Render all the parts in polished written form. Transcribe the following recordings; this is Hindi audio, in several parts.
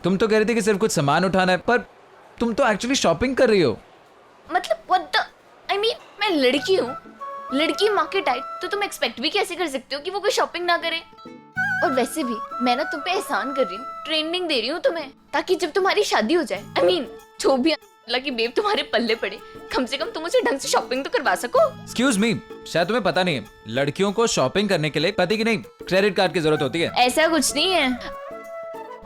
तुम तो कह रही थी कि सिर्फ कुछ सामान उठाना है, पर तुम तो एक्चुअली शॉपिंग कर रही हो। मतलब व्हाट द आई मीन, मैं लड़की हूँ, लड़की मार्केट आई तो तुम एक्सपेक्ट भी कैसे कर सकते हो कि वो कोई शॉपिंग ना करे। और वैसे भी मैं ना तुम पे एहसान कर रही हूँ, ट्रेनिंग दे रही हूँ तुम्हें, ताकि जब तुम्हारी शादी हो जाए, आई मीन जो भी अल्लाह की बेब तुम्हारे पल्ले पड़े, कम से कम तुम उसे ढंग से शॉपिंग तो करवा सको। एक्सक्यूज मी, शायद तुम्हें पता नहीं है, लड़कियों को शॉपिंग करने के लिए पति की नहीं क्रेडिट कार्ड की जरूरत होती है। ऐसा कुछ नहीं है,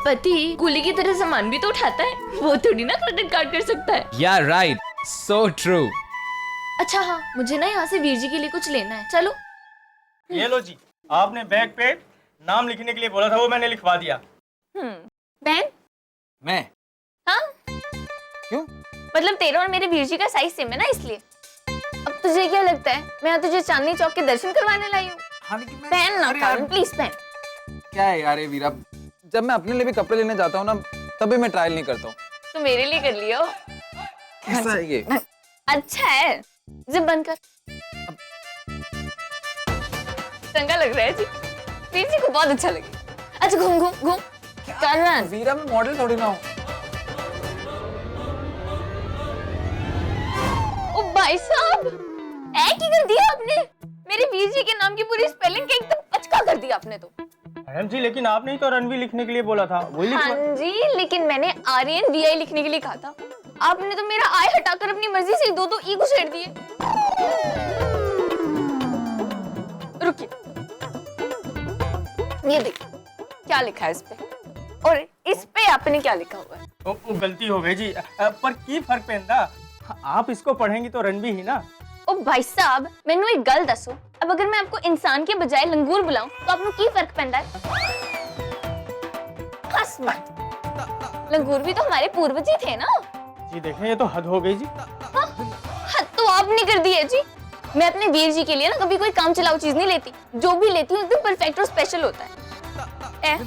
पति कुली की तरह सामान भी तो उठाता है, वो थोड़ी ना क्रेडिट कार्ड कर सकता है। या राइट, सो ट्रू। अच्छा हाँ, मुझे ना यहाँ से वीर जी के लिए कुछ लेना है, चलो। ये लो जी, आपने बैग पे नाम लिखने के लिए बोला था, वो मैंने लिखवा दिया। बहन। मैं? हाँ क्यों? मतलब तेरा और मेरे वीर जी का साइज सेम है ना, इसलिए। अब तुझे क्या लगता है मैं यहाँ तुझे चांदनी चौक के दर्शन करवाने लाई हूँ? पहन ना कान, प्लीज पहन। क्या है यार ये वीरा, जब मैं अपने लिए भी कपड़े लेने जाता हूँ ना, तभी मैं ट्रायल नहीं करता हूँ। तो मेरे लिए कर लियो। कैसा है ये? अच्छा है, जिप बंद कर। चंगा लग रहा है जी, वीर जी को बहुत अच्छा लगे। अच्छा घूम घूम घूम कर। वीरा मैं मॉडल थोड़ी ना हूँ। ओ भाई साहब, ऐ की कर दिया आपने, मेरे वीर जी के नाम की पूरी स्पेलिंग के एकदम पचका कर दिया आपने तो। मैडम जी, लेकिन आपने ही तो रणवीर लिखने के लिए बोला था, वही लिखवा। हाँ जी, लेकिन मैंने आर्यन वीआई लिखने के लिए कहा था, आपने तो मेरा आई हटाकर अपनी मर्जी से दो दो ई घुसेड़ दिए। रुकिए, ये देखिए क्या लिखा है इस पे, और इस पे आपने क्या लिखा हुआ है? वो गलती हो गई जी, पर की फर्क पैंदा, आप इसको पढ़ेंगी तो रणवीर ही ना। ओ भाई साहब, मैंने एक गल दसो, अब अगर मैं आपको इंसान के बजाय लंगूर बुलाऊं तो आपको की फर्क पैंदा है? हंस मत, लंगूर भी तो हमारे पूर्वज ही थे ना। जी देखें, ये तो हद हो गई जी। हाँ, हद तो आपने कर दी है जी। मैं अपने वीर जी के लिए ना कभी कोई काम चलाऊ चीज नहीं लेती, जो भी लेती हूँ एकदम परफेक्ट और स्पेशल होता है।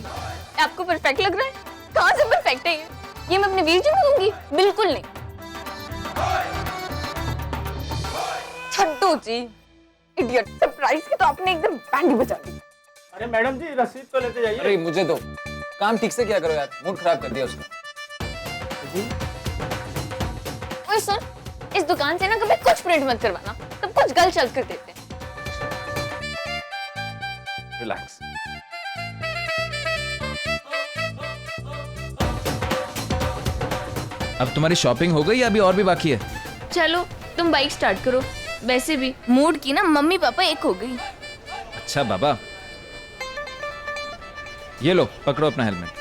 आपको परफेक्ट लग रहा है? कहाँ से परफेक्ट है ये मैं अपने वीर जी को दूंगी? बिल्कुल नहीं। छड्डो जी, इडियट, सरप्राइज की तो आपने एकदम बैंड ही बजा दी। अरे मैडम जी, रसीद तो लेते जाइए। अरे मुझे दो, काम ठीक से क्या करो यार, मूड खराब कर दिया उसका। ओए सुन, इस दुकान से ना कभी कुछ प्रिंट मत करवाना, सब कुछ गल चल कर देते हैं। रिलैक्स। अब तुम्हारी शॉपिंग हो गई या अभी और भी बाकी है? चलो तुम बाइक स्टार्ट करो, वैसे भी मूड की ना मम्मी पापा एक हो गई। अच्छा बाबा, ये लो पकड़ो अपना हेलमेट।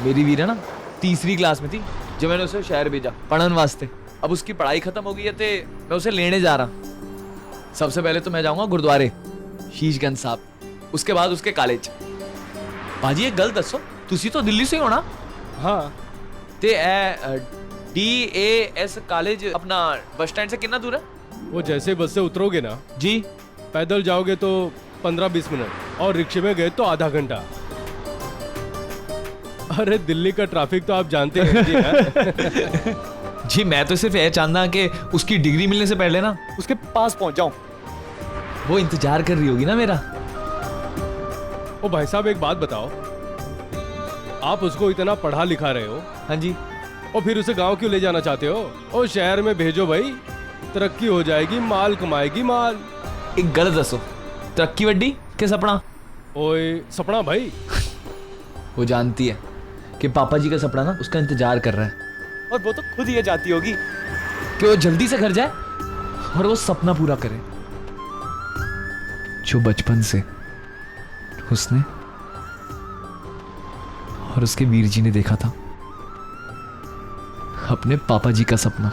मेरी वीरा ना तीसरी क्लास में थी जब मैंने उसे शहर भेजा पढ़ने वास्ते। अब उसकी पढ़ाई खत्म हो गई है ते मैं उसे लेने जा रहा। सबसे पहले तो मैं जाऊंगा गुरुद्वारे शीशगंज साहब, उसके बाद उसके कॉलेज। भाजी एक गल दसो, तुसी तो दिल्ली से ही हो ना? हाँ। ते DAS कॉलेज अपना बस स्टैंड से कितना दूर है? वो जैसे बस से उतरोगे ना जी, पैदल जाओगे तो 15-20 मिनट, और रिक्शे में गए तो आधा घंटा। अरे दिल्ली का ट्रैफिक तो आप जानते हैं जी। हाँ? जी मैं तो सिर्फ ये चाहता कि उसकी डिग्री मिलने से पहले ना उसके पास पहुंच जाऊं। वो इंतजार कर रही होगी ना मेरा। ओ भाई साहब, एक बात बताओ, आप उसको इतना पढ़ा लिखा रहे हो, हाँ जी, और फिर उसे गांव क्यों ले जाना चाहते हो? ओ शहर में भेजो भाई, तरक्की हो जाएगी, माल कमाएगी माल। एक गल दसो, तरक्की वड्डी के सपना? ओए सपना भाई, वो जानती है कि पापा जी का सपना ना उसका इंतजार कर रहा है, और वो तो खुद ये चाहती होगी कि वो जल्दी से घर जाए और वो सपना पूरा करे जो बचपन से उसने और उसके वीर जी ने देखा था, अपने पापा जी का सपना।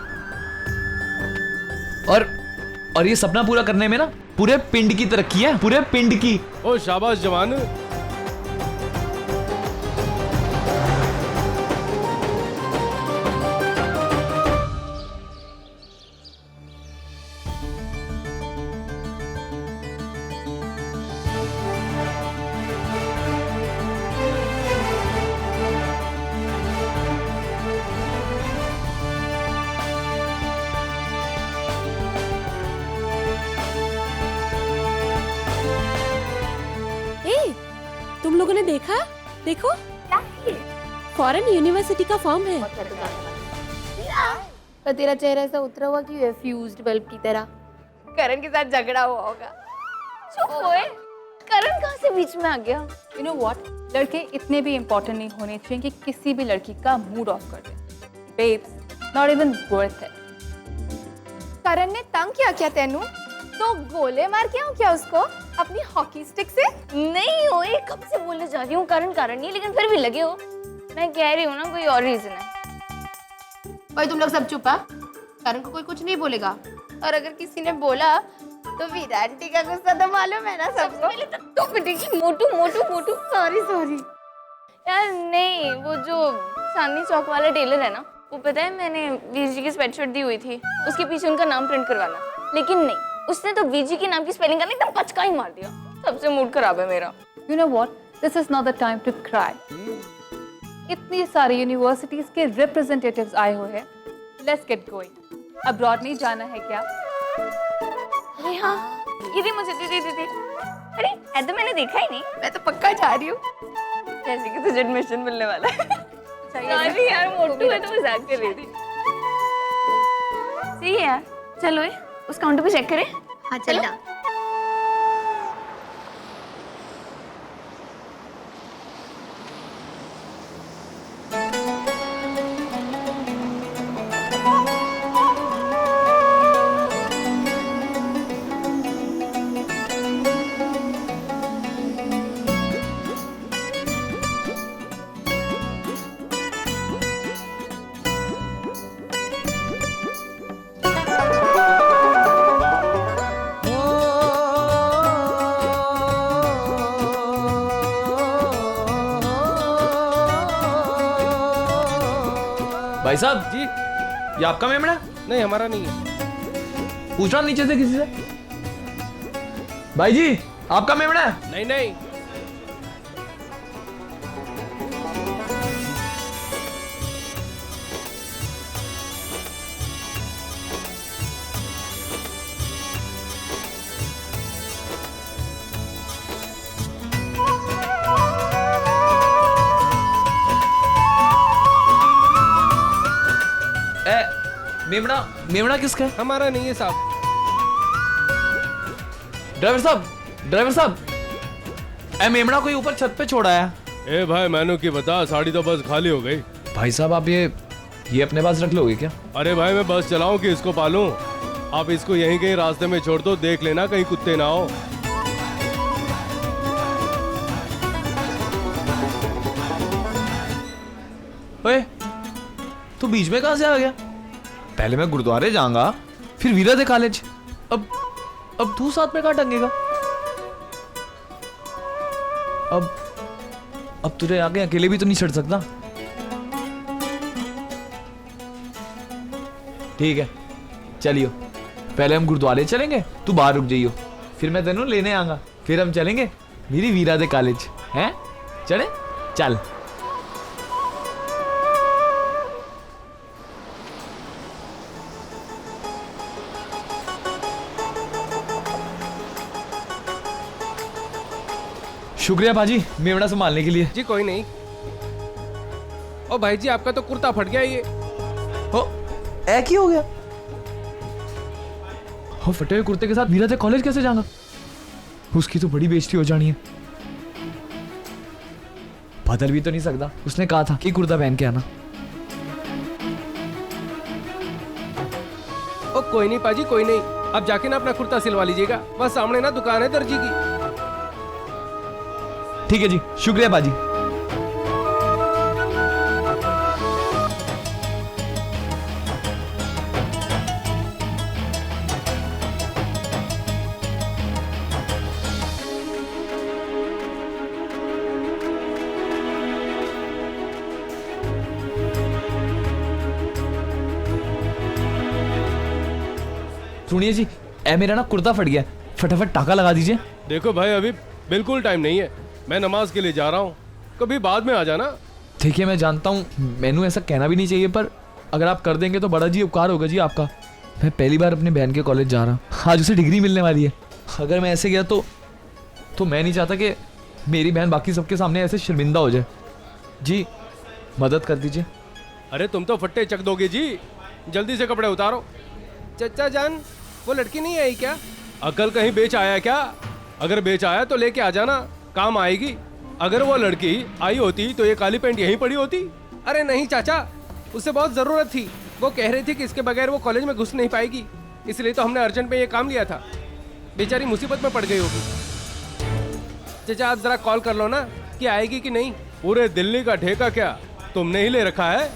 और ये सपना पूरा करने में ना पूरे पिंड की तरक्की है, पूरे पिंड की। ओ शाबाश जवान। देखा? देखो, फॉरेन यूनिवर्सिटी का फॉर्म है। पर तेरा चेहरा ऐसा उतरा हुआ क्यों है, फ्यूज्ड बल्ब की तरह? करण के साथ झगड़ा हुआ होगा। चुप होए, करण कहाँ से बीच में आ गया? यू नो व्हाट, लड़के इतने भी इम्पोर्टेंट नहीं होने चाहिए कि किसी भी लड़की का मूड ऑफ कर दे। Babes, not even worth it. Karan ने तंग किया क्या तेनू? तो गोले मार के आऊं क्या उसको अपनी हॉकी स्टिक से? नहीं हो, ये कब से बोले जा रही हूँ करण करण नहीं, लेकिन फिर भी लगे हो। मैं कह रही हूँ ना, कोई और रीजन है। ओए तुम लोग सब चुप आ। करण को कोई कुछ नहीं बोलेगा, और अगर किसी ने बोला तो वीरा आंटी का गुस्सा तो मालूम है ना सबको। पहले तो पिटेगी। मोटू मोटू मोटू, सॉरी सॉरी यार। नहीं, वो जो चांदनी चौक वाला टेलर है ना, वो पता है मैंने वीर जी की स्वेटशर्ट दी हुई थी, उसके पीछे उनका नाम प्रिंट करवाना, लेकिन नहीं, उसने तो वीर जी के नाम की स्पेलिंग का एकदम पचका ही मार दिया। सबसे मूड खराब है मेरा। You know what, this is not the time to cry. इतनी सारी यूनिवर्सिटीज के रिप्रेजेंटेटिव्स आए हुए हैं। Let's get going. अब्रॉड नहीं जाना है क्या? अरे हाँ, ये दे मुझे, दे दे दे दे। अरे है तो मैंने देखा ही नहीं, मैं तो पक्का जा रही हूँ। जैसे कि तुझे एडमिशन मिलने वाला है। सॉरी यार, मोटू है तो मजाक कर रही थी। सही है यार, चलो ये उस काउंटर पे चेक करें। हाँ चलना। भाई साहब जी, ये आपका मेमना? नहीं हमारा नहीं है। पूछना नीचे से किसी से। भाई जी, आपका मेमना है? नहीं नहीं। मेमना, मेमना किसका है? हमारा नहीं है साहब। ड्राइवर साहब, ड्राइवर साहब, मेमना कोई ऊपर छत पे छोड़ा है। ए भाई मैनू की बता, साड़ी तो बस खाली हो गई। भाई साहब आप ये अपने पास रख लोगे क्या? अरे भाई मैं बस चलाऊं कि इसको पालूं? आप इसको यहीं कहीं रास्ते में छोड़ दो, देख लेना कहीं कुत्ते ना हो। ओए, तू बीच में कहां से आ गया? पहले मैं गुरुद्वारे जाऊंगा, फिर वीरादे कॉलेज, अब तू साथ में कहां टंगेगा? अब तुझे आगे अकेले भी तो नहीं चढ़ सकता। ठीक है, चलियो। पहले हम गुरुद्वारे चलेंगे, तू बाहर रुक जाइयो, फिर मैं तेनू लेने आऊंगा, फिर हम चलेंगे मेरी वीरादे कॉलेज। हैं? चले? चल। शुक्रिया बाजी मेवड़ा संभालने के लिए। जी कोई नहीं। ओ भाई जी, आपका तो कुर्ता फट गया ये। हो, एक ही हो गया। हो, फटे हुए कुर्ते के साथ वीरादे कॉलेज कैसे जाऊंगा? उसकी तो बड़ी बेइज्जती हो जानी है। बदल भी तो नहीं सकता, उसने कहा था कि कुर्ता पहन के आना। ओ कोई नहीं पाजी, कोई नहीं। अब जाके ना अपना कुर्ता सिलवा लीजिएगा, बस सामने ना दुकान है दर्जी की। ठीक है जी, शुक्रिया बाजी। सुनिए जी, मेरा ना कुर्ता फट गया, फटाफट टाका लगा दीजिए। देखो भाई, अभी बिल्कुल टाइम नहीं है, मैं नमाज के लिए जा रहा हूँ, कभी बाद में आ जाना। देखिए मैं जानता हूँ मैनू ऐसा कहना भी नहीं चाहिए, पर अगर आप कर देंगे तो बड़ा जी उपकार होगा जी आपका। मैं पहली बार अपनी बहन के कॉलेज जा रहा हूँ, आज उसे डिग्री मिलने वाली है। अगर मैं ऐसे गया तो मैं नहीं चाहता कि मेरी बहन बाकी सबके सामने ऐसे शर्मिंदा हो जाए। जी मदद कर दीजिए। अरे तुम तो फट्टे चक दोगे जी, जल्दी से कपड़े उतारो। चचा जान, वो लड़की नहीं आई क्या? अकल कहीं बेच आया क्या? अगर बेच आया तो लेके आ जाना, काम आएगी। अगर वो लड़की आई होती तो ये काली पैंट यहीं पड़ी होती। अरे नहीं चाचा, उससे बहुत जरूरत थी। वो कह रही थी कि इसके बगैर वो कॉलेज में घुस नहीं पाएगी, इसलिए तो हमने अर्जेंट में ये काम लिया था। बेचारी मुसीबत में पड़ गई होगी। चाचा आप जरा कॉल कर लो ना कि आएगी कि नहीं। पूरे दिल्ली का ठेका क्या तुमने ही ले रखा है?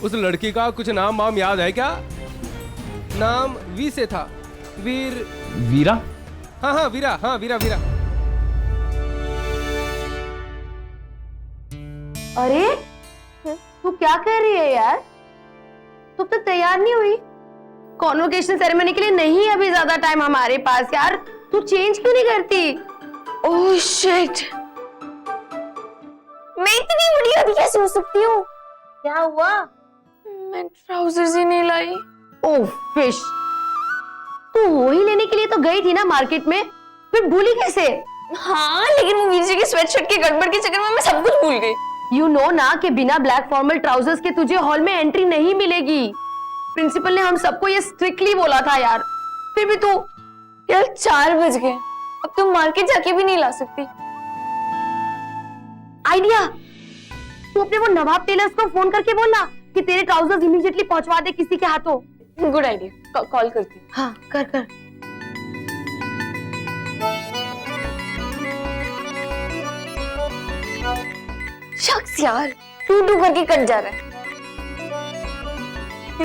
उस लड़की का कुछ नाम वाम याद है क्या? नाम वी से था, वीरा? हाँ वीरा, हाँ वीरा। अरे तू क्या कह रही है यार? तू तो तैयार नहीं हुई? कॉन्वोकेशन सेरेमनी के लिए नहीं है अभी ज्यादा टाइम हमारे पास यार। तू चेंज क्यों नहीं करती? ओह शिट, मैं इतनी बड़ी अभी कैसे हो सकती हूँ? क्या हुआ? मैं ट्राउजर्स ही नहीं लाई। ओह फिश, तू वही लेने के लिए तो गई थी ना मार्केट में, फिर भूली कैसे? हाँ लेकिन वो वीर जी के स्वेटशर्ट के गड़बड़ के चक्कर में मैं सब कुछ भूल गई। यू नो ना कि बिना ब्लैक फॉर्मल ट्राउजर्स के तुझे हॉल में एंट्री नहीं मिलेगी। प्रिंसिपल ने हम सबको ये स्ट्रिक्टली बोला था यार, फिर भी तू। यार 4 बज गए, अब तुम मार्केट जाके भी नहीं ला सकती। आइडिया, तू अपने वो नवाब टेलर्स को फोन करके बोलना कि तेरे ट्राउजर्स इमीडिएटली पहुंचवा दे किसी के हाथों। गुड आइडिया, कॉल करती हूँ। हाँ कर। शख्स यार, टू करके कट जा रहा है।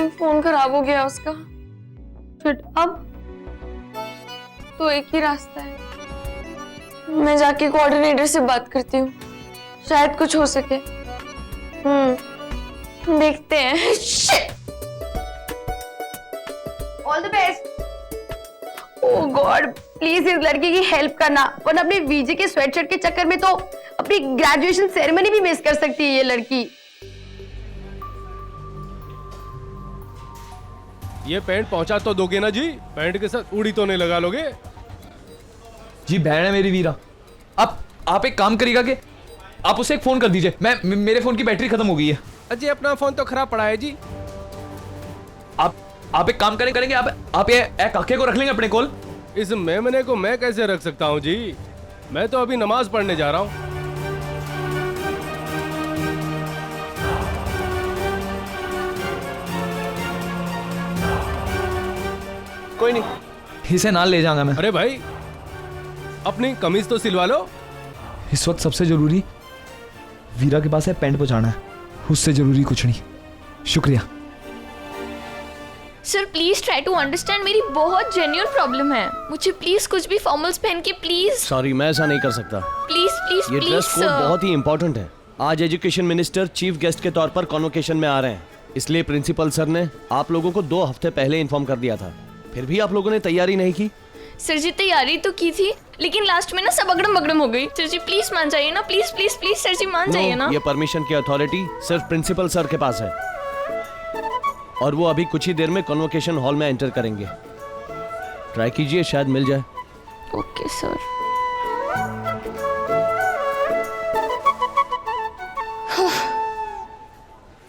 फोन खराब हो गया उसका। फिर अब तो एक ही रास्ता है, मैं जाके कोऑर्डिनेटर से बात करती हूँ, शायद कुछ हो सके। देखते हैं। Shit! All the best. Oh God, please इस लड़की की हेल्प करना, वरना अपने वीजे के स्वेटशर्ट के चक्कर में तो अपनी ग्रेजुएशन सेरेमनी भी मिस कर सकती है ये लड़की। ये पैंट पहुंचा तो दोगे ना जी? पैंट के साथ उड़ी तो नहीं लगा लोगे? जी बहन है मेरी वीरा। आप एक काम करिएगा कि आप उसे एक फोन कर दीजिए। मेरे फोन की बैटरी खत्म हो गई है। अजी अपना फोन तो खराब पड़ा है जी। आप एक काम करेंगे आप ये काके को रख लेंगे अपने कोल। इस मेमने को मैं कैसे रख सकता हूँ जी? मैं तो अभी नमाज पढ़ने जा रहा हूँ। कोई नहीं, इसे ना ले जाऊंगा मैं। अरे भाई, अपनी कमीज तो सिलवा लो। इस वक्त सबसे जरूरी वीरा के पास है पैंट पहुंचाना है, उससे जरूरी कुछ नहीं। शुक्रिया sir, please try to understand, मेरी बहुत जेन्युइन प्रॉब्लम है। मुझे प्लीज कुछ भी फॉर्मल्स पहन के प्लीज। सॉरी, मैं ऐसा नहीं कर सकता। प्लीज प्लीज ये प्लीज ड्रेस कोड बहुत ही इंपॉर्टेंट है। आज एजुकेशन मिनिस्टर चीफ गेस्ट के तौर पर कॉन्वोकेशन में आ रहे हैं, इसलिए प्रिंसिपल सर ने आप लोगों को 2 हफ्ते पहले इन्फॉर्म कर दिया था। फिर भी आप लोगों ने तैयारी नहीं की। सर जी तैयारी तो की थी, लेकिन लास्ट में ना सब अगड़म बगड़म हो गई। सर जी प्लीज मान जाइए ना, प्लीज प्लीज प्लीज सर जी मान जाइए ना। ये परमिशन की अथॉरिटी सिर्फ प्रिंसिपल सर के पास है, और वो अभी कुछ ही देर में कॉन्वोकेशन हॉल में एंटर करेंगे। ट्राई कीजिए, शायद मिल जाए। Okay sir.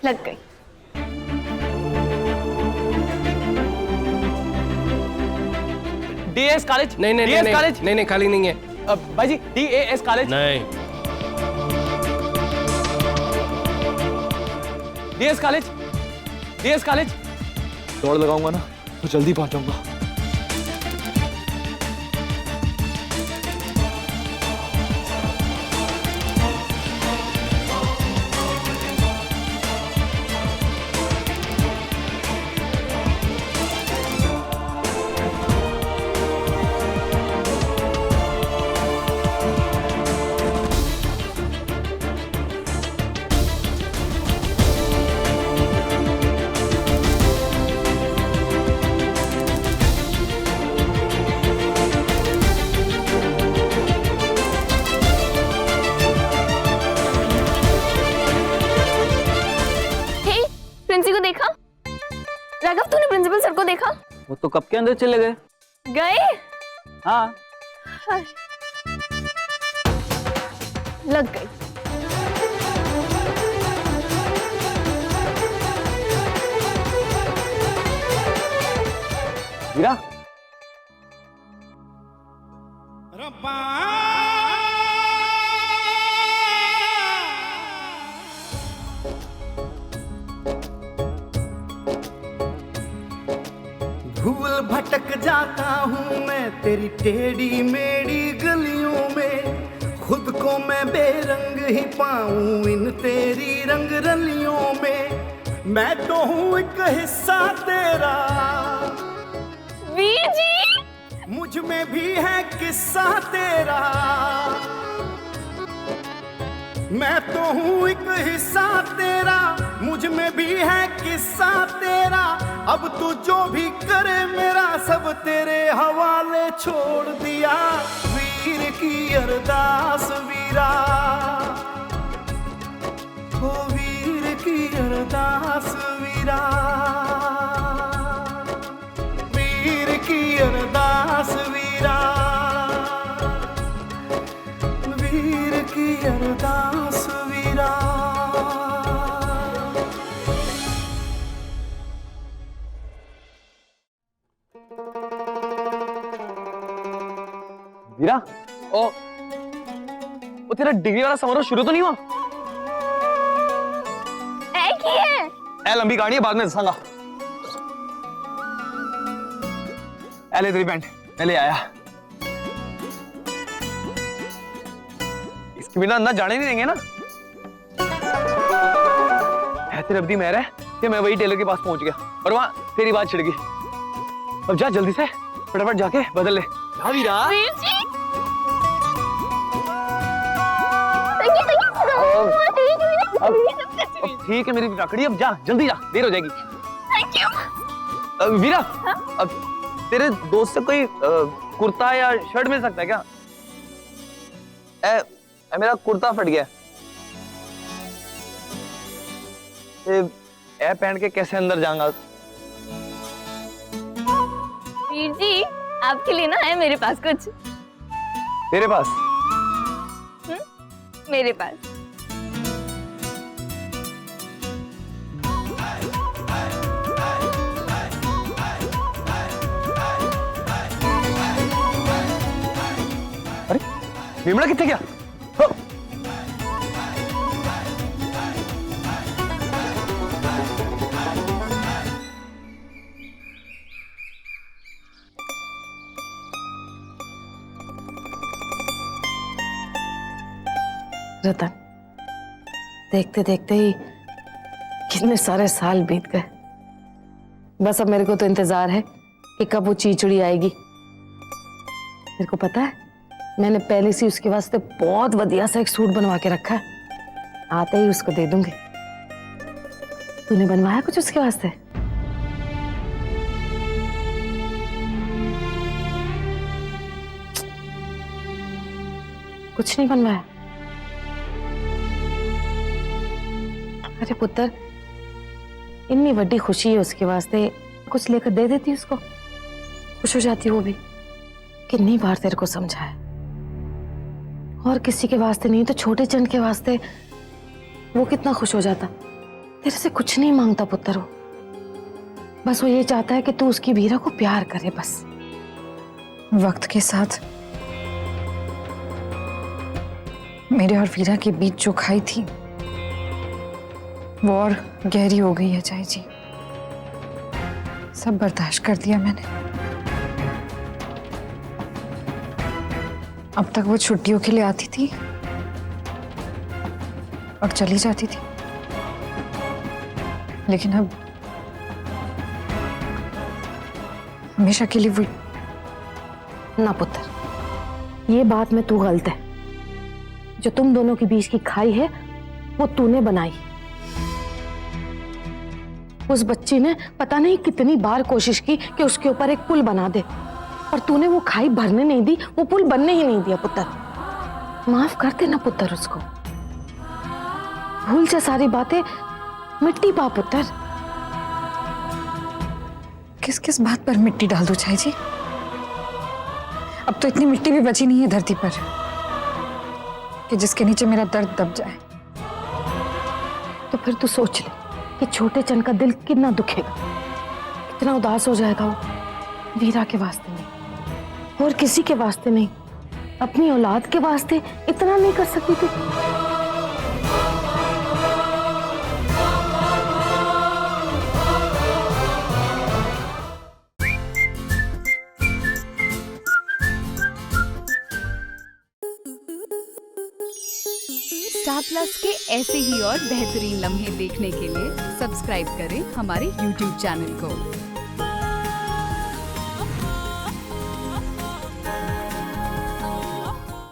लग गई। DS college. नहीं, खाली नहीं है। भाई जी डीएस कॉलेज। नहीं, डीएस कॉलेज। दौड़ लगाऊंगा ना तो जल्दी पहुंच जाऊंगा। प्रिंसी को देखा? राघव, तूने प्रिंसिपल सर को देखा? वो तो कब के अंदर चले गए। गए? हाँ। लग गई। वीरा, भूल भटक जाता हूँ मैं तेरी टेढ़ी मेढ़ी गलियों में, खुद को मैं बेरंग ही पाऊं इन तेरी रंग रलियों में। मैं तो हूँ एक हिस्सा तेरा, वीर जी मुझ में भी है किस्सा तेरा। मैं तो हूँ एक हिस्सा तेरा, मुझ में भी है किस्सा तेरा। अब तू जो भी करे मेरा सब तेरे हवाले छोड़ दिया। वीर की अरदास वीरा, ओ वीर की अरदास वीरा, वीर की अरदास वीरा, वीर की अरदास वीरा। वीरा, ओ तेरा डिग्री वाला समारोह शुरू तो नहीं हुआ? ए लंबी कहानी है, बाद में दसांगा। ले तेरी पैंट, मैं ले आया। इसके बिना अंदर जाने नहीं देंगे ना। ऐसे रब दी मेहर है कि मैं वही टेलर के पास पहुंच गया और वहां तेरी बात छिड़ गई। अब जा जल्दी से फटाफट जाके बदल ले। हाँ वीरा, वीर जी अब ठीक है मेरी रखड़ी, अब जा जल्दी जा, देर हो जाएगी। Thank you. वीरा, अब तेरे दोस्त से कोई कुर्ता या शर्ट मिल सकता है क्या? मेरा कुर्ता फट गया। ए पहन के कैसे अंदर जाऊंगा? वीर जी आपके लिए ना है मेरे पास कुछ। तेरे पास? मेरे पास। अरे विमला कितने गया? रतन, देखते देखते ही कितने सारे साल बीत गए। बस अब मेरे को तो इंतजार है कि कब वो चीचुड़ी आएगी। मेरे को पता है, मैंने पहले से उसके वास्ते बहुत बढ़िया सा एक सूट बनवा के रखा है। आते ही उसको दे दूंगी। तूने बनवाया कुछ उसके वास्ते? कुछ नहीं बनवाया? अरे पुत्र, इतनी बड़ी खुशी है उसके वास्ते, कुछ लेकर दे देती उसको, खुश हो जाती वो भी। कितनी बार तेरे को समझाया, और किसी के वास्ते नहीं तो छोटे चंद के वास्ते वो कितना खुश हो जाता। तेरे से कुछ नहीं मांगता पुत्र वो, बस वो ये चाहता है कि तू उसकी वीरा को प्यार करे बस। वक्त के साथ मेरे और वीरा के बीच जो खाई थी वो और गहरी हो गई है चाची जी। सब बर्दाश्त कर दिया मैंने। अब तक वो छुट्टियों के लिए आती थी और चली जाती थी, लेकिन अब हमेशा के लिए वो। ना पुत्र, ये बात में तू गलत है। जो तुम दोनों के बीच की खाई है वो तूने बनाई। उस बच्ची ने पता नहीं कितनी बार कोशिश की कि उसके ऊपर एक पुल बना दे, और तूने वो खाई भरने नहीं दी, वो पुल बनने ही नहीं दिया। पुत्र, माफ कर दे ना पुत्र उसको, भूल जा सारी बातें, मिट्टी पा पुत्र। किस किस बात पर मिट्टी डाल दूं चाची जी? अब तो इतनी मिट्टी भी बची नहीं है धरती पर। कि जिसके नीचे मेरा दर्द दब जाए। तो फिर तू सोच ले कि छोटे चंद का दिल कितना दुखेगा, कितना उदास हो जाएगा वो। वीरा के वास्ते नहीं और किसी के वास्ते नहीं, अपनी औलाद के वास्ते इतना नहीं कर सकती तू? स्टार प्लस के ऐसे ही और बेहतरीन लम्हे देखने के लिए सब्सक्राइब करें हमारे YouTube चैनल को।